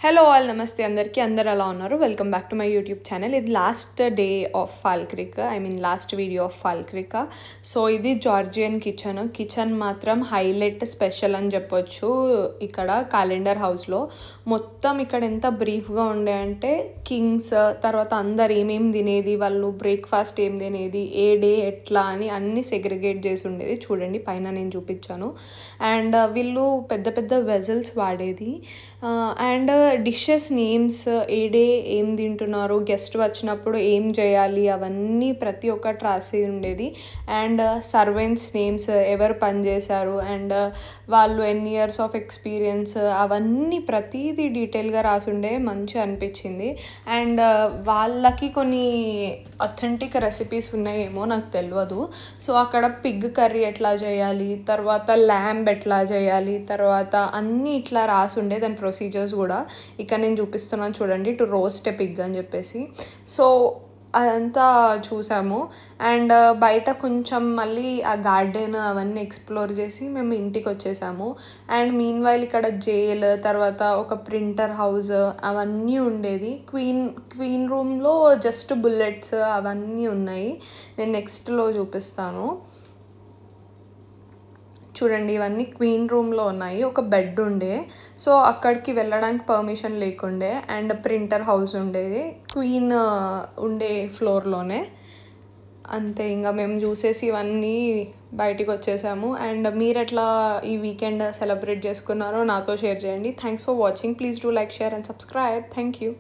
hello all నమస్తే అందరికీ అందరు ఎలా ఉన్నారు welcome back to my YouTube channel ఇది last day of Falkirk last video of Falkirk so ఇది జార్జియన్ కిచెన్ మాత్రం హైలైట్ స్పెషల్ అని చెప్పొచ్చు ఇక్కడ క్యాలెండర్ హౌస్లో మొత్తం ఇక్కడ ఎంత బ్రీఫ్గా ఉండే అంటే కింగ్స్ తర్వాత అందరు ఏమేమి తినేది వాళ్ళు బ్రేక్ఫాస్ట్ ఏం తినేది ఏ డే ఎట్లా అని అన్ని సెగ్రిగేట్ చేసి ఉండేది చూడండి పైన నేను చూపించాను అండ్ వీళ్ళు పెద్ద పెద్ద వెజల్స్ వాడేది and dishes names A day ఏం తింటున్నారు గెస్ట్ వచ్చినప్పుడు ఏం చేయాలి అవన్నీ ప్రతి ఒక్కటి రాసి ఉండేది అండ్ సర్వెంట్స్ నేమ్స్ ఎవరు పనిచేశారు అండ్ వాళ్ళు ఎన్ని ఇయర్స్ ఆఫ్ ఎక్స్పీరియన్స్ అవన్నీ ప్రతిదీ డీటెయిల్గా రాసి ఉండే మంచిగా అనిపించింది అండ్ వాళ్ళకి కొన్ని అథెంటిక్ రెసిపీస్ ఉన్నాయేమో నాకు తెలియదు సో అక్కడ పిగ్ కర్రీ ఎట్లా చేయాలి తర్వాత ల్యాంబ్ ఎట్లా చేయాలి తర్వాత అన్నీ ఇట్లా రాసి ఉండే దాని ప్రొసీజర్స్ కూడా ఇక్కడ నేను చూపిస్తున్నాను చూడండి టు రోస్ట్ ఎ పిగ్ అని చెప్పేసి సో అదంతా చూసాము అండ్ బయట కొంచెం మళ్ళీ ఆ గార్డెన్ అవన్నీ ఎక్స్ప్లోర్ చేసి మేము ఇంటికి వచ్చేసాము అండ్ మీన్ వైల్ ఇక్కడ జైల్ తర్వాత ఒక ప్రింటర్ హౌస్ అవన్నీ ఉండేది క్వీన్ రూమ్లో జస్ట్ బుల్లెట్స్ అవన్నీ ఉన్నాయి నేను నెక్స్ట్లో చూపిస్తాను చూడండి ఇవన్నీ క్వీన్ రూమ్లో ఉన్నాయి ఒక బెడ్ ఉండే సో అక్కడికి వెళ్ళడానికి పర్మిషన్ లేకుండే అండ్ ప్రింటర్ హౌస్ ఉండేది క్వీన్ ఉండే ఫ్లోర్లోనే అంతే ఇంకా మేము చూసేసి ఇవన్నీ బయటికి వచ్చేసాము అండ్ మీరు ఎట్లా ఈ వీకెండ్ సెలబ్రేట్ చేసుకున్నారో నాతో షేర్ చేయండి thanks for watching please do like share and subscribe thank you